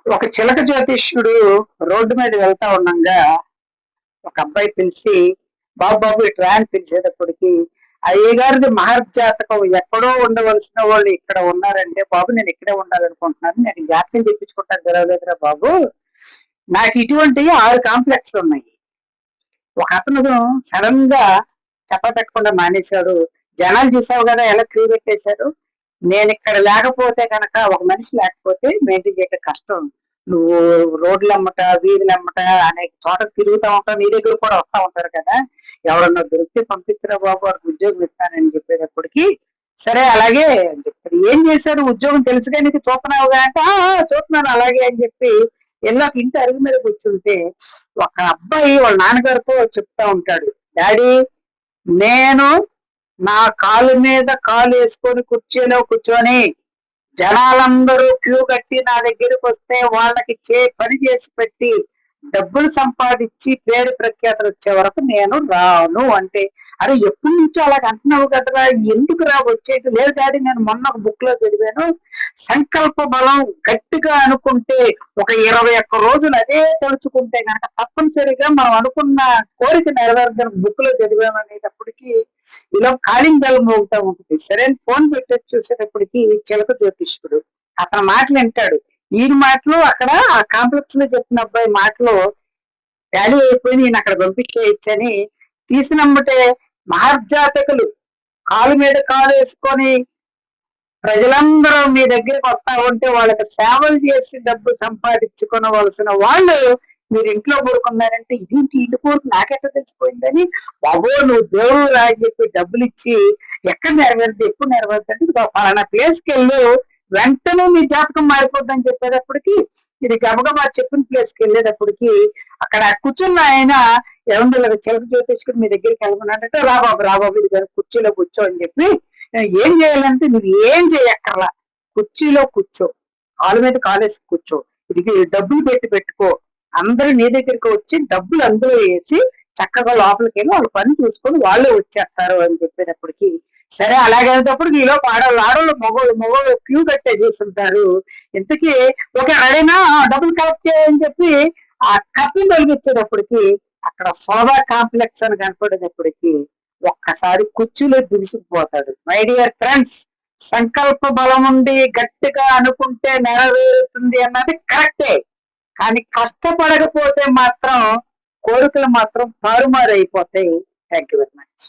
ఒక చిలక జ్యోతిష్యుడు రోడ్డు మీద వెళ్తా ఉండంగా ఒక అబ్బాయి పిలిచి, బాబు బాబు ఇట్రా అని పిలిచేటప్పటికి, అయ్యగారిది మహర్జాతకం, ఎక్కడో ఉండవలసిన వాళ్ళు ఇక్కడ ఉన్నారంటే, బాబు నేను ఇక్కడే ఉండాలనుకుంటున్నాను, నాకు జాతకం చెప్పించుకుంటాను జరగలేదురా బాబు, నాకు ఇటువంటి 6 కాంప్లెక్స్లు ఉన్నాయి. ఒక అతను సడన్ గా చెప్పపెట్టకుండా మానేశాడు. జనాలు చూసావు కదా ఎలా క్యూ పెట్టేశారు. నేను ఇక్కడ లేకపోతే కనుక, ఒక మనిషి లేకపోతే మెయింటైన్ చేయటం కష్టం. నువ్వు రోడ్లు అమ్మట, వీధులు అమ్మట, అనేక చోటకు తిరుగుతూ ఉంటావు, నీ దగ్గర కూడా వస్తా ఉంటారు కదా, ఎవరన్నా దొరికితే పంపిస్తురా బాబు, వాడికి ఉద్యోగం ఇస్తానని చెప్పేటప్పటికి, సరే అలాగే అని చెప్పారు. ఏం చేశాడు, ఉద్యోగం తెలుసుగా నీకు, చూస్తున్నావుగా అంటే, చూస్తున్నాను అలాగే అని చెప్పి ఎల్లోకి ఇంటి అరుగు మీద కూర్చుంటే, ఒక అబ్బాయి వాళ్ళ నాన్నగారితో చెప్తా ఉంటాడు, డాడీ నేను నా కాలు మీద కాలు వేసుకొని కుర్చీలో కూర్చొని జనాలందరూ క్యూ కట్టి నా దగ్గరికి వస్తే వాళ్ళకి పని చేసి పెట్టి డబ్బులు సంపాదించి పేరు ప్రఖ్యాతలు వచ్చే వరకు నేను రాను అంటే, అరే ఎప్పటి నుంచో అలాగ అంటున్నావు కదరా, ఎందుకు రా వచ్చేది? లేదు డాడీ, నేను మొన్న ఒక బుక్ లో చదివాను, సంకల్ప బలం గట్టిగా అనుకుంటే ఒక 21 రోజులు అదే తలుచుకుంటే కనుక తప్పనిసరిగా మనం అనుకున్న కోరిక నెరవేర్చడానికి బుక్ లో చదివామనేటప్పటికి ఇలా కాలింగ్ బెల్ మోగుతా ఉంటుంది. సరే ఫోన్ పెట్టేసి చూసేటప్పటికి చిలక జ్యోతిష్కుడు అతని మాటలు వింటాడు. ఈయన మాటలు అక్కడ ఆ కాంప్లెక్స్ లో చెప్పిన అబ్బాయి మాటలు టాలీ అయిపోయి నేను అక్కడ పంపించేయచ్చని తీసినమ్మటే మహర్జాతకులు కాలు మీద కాలు వేసుకొని ప్రజలందరూ మీ దగ్గరికి వస్తా ఉంటే వాళ్ళకి సేవలు చేసి డబ్బు సంపాదించుకోవలసిన వాళ్ళు మీరు ఇంట్లో పడుకున్నారంటే, ఇదేంటి ఇంటి కోరిక నాకెట్లా తెలిసిపోయిందని, బాబో నువ్వు దేవుడు రా అని చెప్పి డబ్బులు ఇచ్చి ఎక్కడ నెరవేరుతుంది, ఎప్పుడు నెరవేరుతుంది, పలానా ప్లేస్కి వెళ్ళు, వెంటనే నీ జాతకం మారిపోద్దని చెప్పేటప్పటికి, ఇది గబగబా చెప్పిన ప్లేస్కి వెళ్ళేటప్పటికి అక్కడ కూర్చున్న ఆయన, ఏమన్నా చిలక జ్యోతిష్కుడు మీ దగ్గరికి వెళ్ళమన్నాడంటే, రాబాబు ఇది కుర్చీలో కూర్చో అని చెప్పి, ఏం చేయాలంటే నువ్వు ఏం చేయక్కర్లా, కుర్చీలో కూర్చో, కాలు మీద కాలేసి కూర్చో, ఇది డబ్బులు పెట్టుకో, అందరూ నీ దగ్గరికి వచ్చి డబ్బులు అందులో వేసి చక్కగా లోపలికి వెళ్ళి వాళ్ళ పని చూసుకొని వాళ్ళే వచ్చేస్తారు అని చెప్పేటప్పటికి, సరే అలాగేటప్పుడు నీలో ఆడవాళ్ళు మగవాళ్ళు క్యూ కట్టే చేస్తుంటారు. ఇంతకీ ఓకే రెడీనా, డబ్బులు కలెక్ట్ చేయని చెప్పి ఆ కత్తిని తొలగించేటప్పటికి అక్కడ సోదా కాంప్లెక్స్ అని కనపడేటప్పటికి ఒక్కసారి కుర్చీలో దిగుసుకుపోతాడు. మై డియర్ ఫ్రెండ్స్, సంకల్ప బలం ఉండి గట్టిగా అనుకుంటే నెరవేరుతుంది అన్నది కరెక్టే, కానీ కష్టపడకపోతే మాత్రం కోరికలు మాత్రం తారుమారు అయిపోతాయి. Thank you very much.